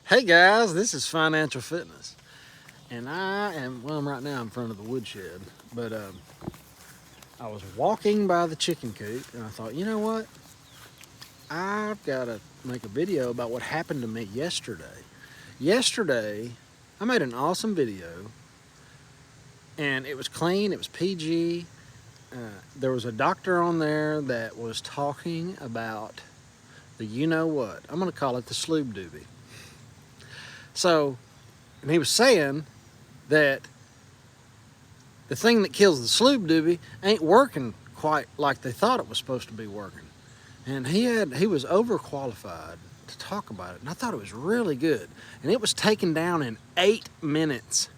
Hey guys, this is Financial Fitness, and I'm right now in front of the woodshed, but I was walking by the chicken coop, and I thought, you know what? I've got to make a video about what happened to me yesterday. Yesterday, I made an awesome video, and it was clean, it was PG. There was a doctor on there that was talking about the you-know-what. I'm going to call it the sloob doobie. So, and he was saying that the thing that kills the sloob doobie ain't working quite like they thought it was supposed to be working. And he was overqualified to talk about it, and I thought it was really good. And it was taken down in 8 minutes.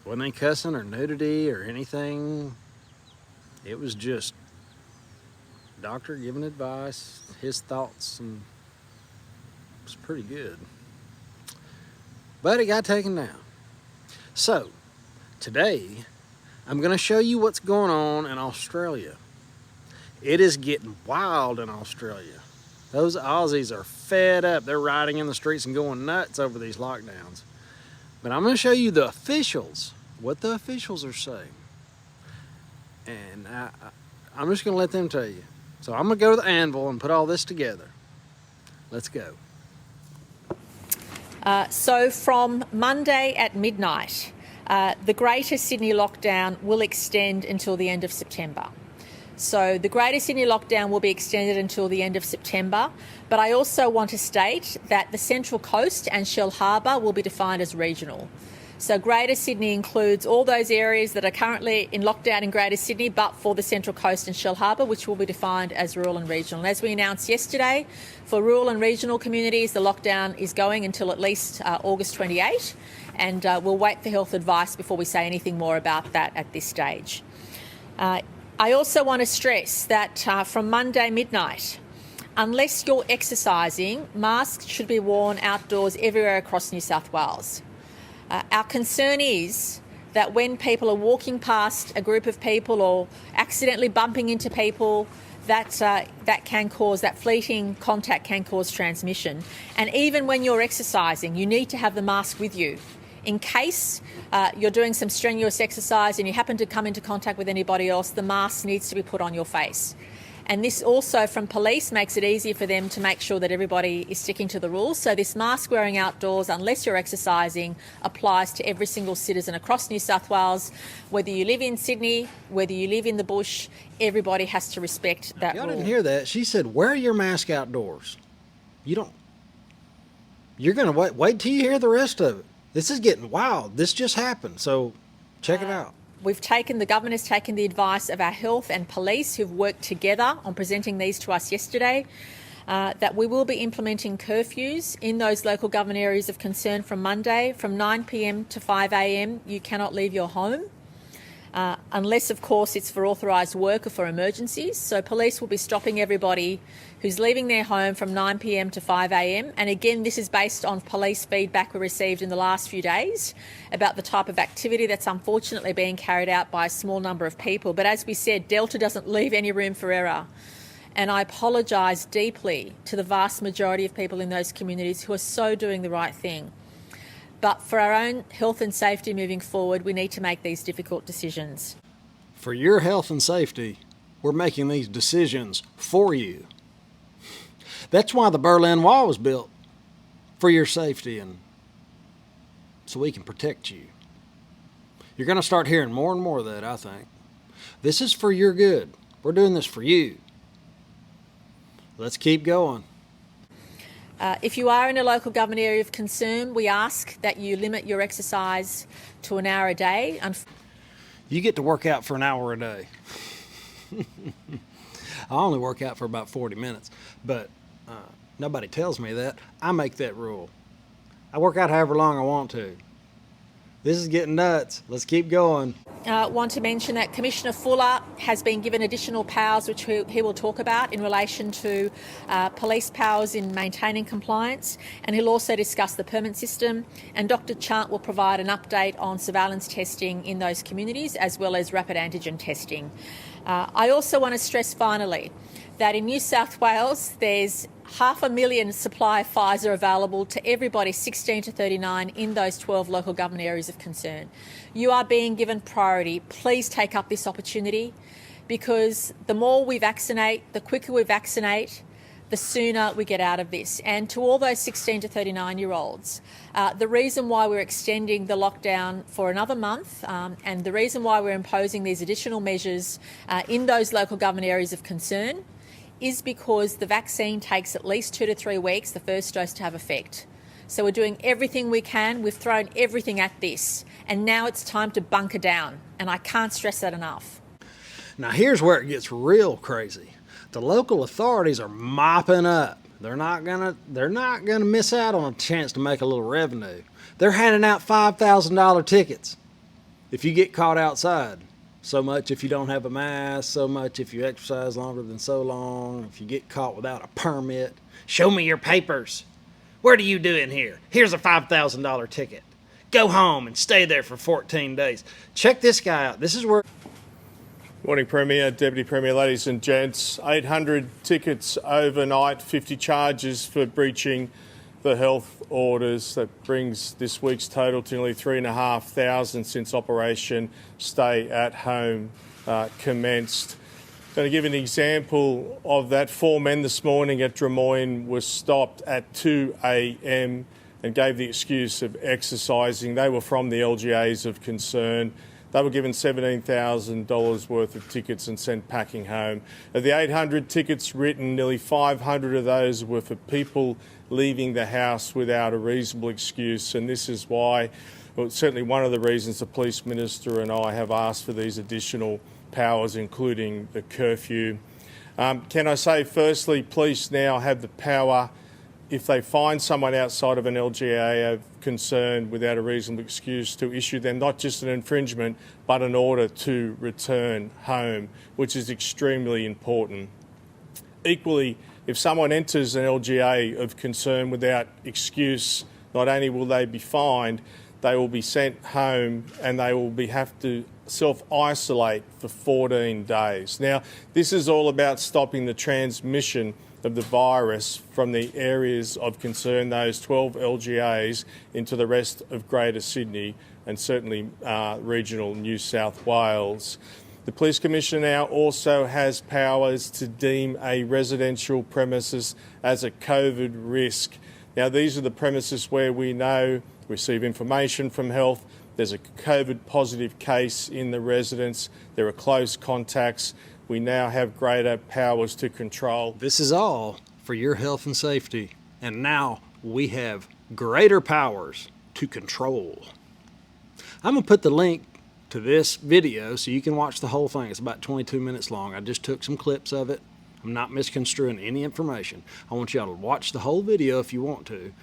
Wasn't any cussing or nudity or anything. It was just doctor giving advice, his thoughts, and it was pretty good. But it got taken down. So, today, I'm going to show you what's going on in Australia. It is getting wild in Australia. Those Aussies are fed up. They're riding in the streets and going nuts over these lockdowns. But I'm going to show you the officials, what the officials are saying. And I'm just going to let them tell you. So I'm going to go to the anvil and put all this together. Let's go. So from Monday at midnight, the Greater Sydney lockdown will extend until the end of September. So the Greater Sydney lockdown will be extended until the end of September, but I also want to state that the Central Coast and Shell Harbour will be defined as regional. So Greater Sydney includes all those areas that are currently in lockdown in Greater Sydney, but for the Central Coast and Shell Harbour, which will be defined as rural and regional. And as we announced yesterday, for rural and regional communities, the lockdown is going until at least August 28, and we'll wait for health advice before we say anything more about that at this stage. I also want to stress that from Monday midnight, unless you're exercising, masks should be worn outdoors everywhere across New South Wales. Our concern is that when people are walking past a group of people or accidentally bumping into people, that fleeting contact can cause transmission. And even when you're exercising, you need to have the mask with you. In case you're doing some strenuous exercise and you happen to come into contact with anybody else, the mask needs to be put on your face. And this also, from police, makes it easier for them to make sure that everybody is sticking to the rules. So this mask wearing outdoors, unless you're exercising, applies to every single citizen across New South Wales. Whether you live in Sydney, whether you live in the bush, everybody has to respect that rule. Y'all didn't hear that. She said, wear your mask outdoors. You're going to wait till you hear the rest of it. This is getting wild. This just happened. So check it out. The government has taken the advice of our health and police, who've worked together on presenting these to us yesterday, that we will be implementing curfews in those local government areas of concern from Monday. From 9 p.m. to 5 a.m, you cannot leave your home, unless, of course, it's for authorised work or for emergencies. So police will be stopping everybody who's leaving their home from 9 p.m. to 5 a.m. And again, this is based on police feedback we received in the last few days about the type of activity that's unfortunately being carried out by a small number of people. But as we said, Delta doesn't leave any room for error. And I apologise deeply to the vast majority of people in those communities who are so doing the right thing. But for our own health and safety moving forward, we need to make these difficult decisions. For your health and safety, we're making these decisions for you. That's why the Berlin Wall was built, for your safety and so we can protect you. You're going to start hearing more and more of that, I think. This is for your good. We're doing this for you. Let's keep going. If you are in a local government area of concern, we ask that you limit your exercise to an hour a day. You get to work out for an hour a day. I only work out for about 40 minutes, but nobody tells me that. I make that rule. I work out however long I want to. This is getting nuts. Let's keep going. Want to mention that Commissioner Fuller has been given additional powers, which he will talk about in relation to police powers in maintaining compliance, and he'll also discuss the permit system. And Dr. Chant will provide an update on surveillance testing in those communities, as well as rapid antigen testing. I also want to stress finally that in New South Wales there's 500,000 supply of Pfizer available to everybody 16 to 39 in those 12 local government areas of concern. You are being given priority. Please take up this opportunity, because the more we vaccinate, the quicker we vaccinate, the sooner we get out of this. And to all those 16 to 39-year-olds, the reason why we're extending the lockdown for another month, and the reason why we're imposing these additional measures in those local government areas of concern, is because the vaccine takes at least 2 to 3 weeks, the first dose, to have effect. So we're doing everything we can. We've thrown everything at this, and now it's time to bunker down. And I can't stress that enough. Now here's where it gets real crazy. The local authorities are mopping up. They're not gonna miss out on a chance to make a little revenue. They're handing out $5,000 tickets if you get caught outside. So much if you don't have a mask, so much if you exercise longer than so long, if you get caught without a permit. Show me your papers. What are you doing here? Here's a $5,000 ticket. Go home and stay there for 14 days. Check this guy out. This is where... Morning, Premier, Deputy Premier, ladies and gents. 800 tickets overnight, 50 charges for breaching the health orders. That brings this week's total to nearly 3,500 since Operation Stay at Home commenced. I'm going to give an example of that. 4 men this morning at Drummoyne were stopped at 2 a.m. and gave the excuse of exercising. They were from the LGAs of concern. They were given $17,000 worth of tickets and sent packing home. Of the 800 tickets written, nearly 500 of those were for people leaving the house without a reasonable excuse. And this is why, well, certainly one of the reasons the Police Minister and I have asked for these additional powers, including the curfew. Can I say, firstly, police now have the power, if they find someone outside of an LGA of concern without a reasonable excuse, to issue them not just an infringement but an order to return home, which is extremely important. Equally, if someone enters an LGA of concern without excuse, not only will they be fined, they will be sent home and they will have to self-isolate for 14 days. Now, this is all about stopping the transmission of the virus from the areas of concern, those 12 LGAs, into the rest of Greater Sydney and certainly regional New South Wales. The Police Commissioner now also has powers to deem a residential premises as a COVID risk. Now, these are the premises where we know, receive information from health, there's a COVID positive case in the residence, there are close contacts. We now have greater powers to control. This is all for your health and safety. And now we have greater powers to control. I'm going to put the link to this video so you can watch the whole thing. It's about 22 minutes long. I just took some clips of it. I'm not misconstruing any information. I want y'all to watch the whole video if you want to.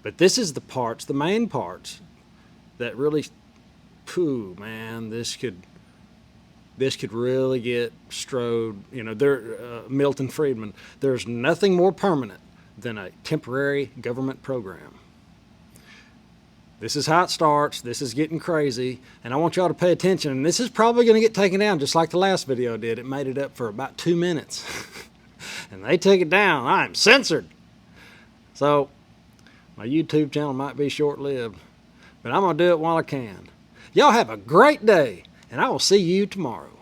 But this is the parts, the main parts, that really, man, this could really get Strode, Milton Friedman. There's nothing more permanent than a temporary government program. This is how it starts. This is getting crazy. And I want y'all to pay attention. And this is probably going to get taken down just like the last video did. It made it up for about 2 minutes. And they took it down. I'm censored. So my YouTube channel might be short-lived. But I'm going to do it while I can. Y'all have a great day. And I will see you tomorrow.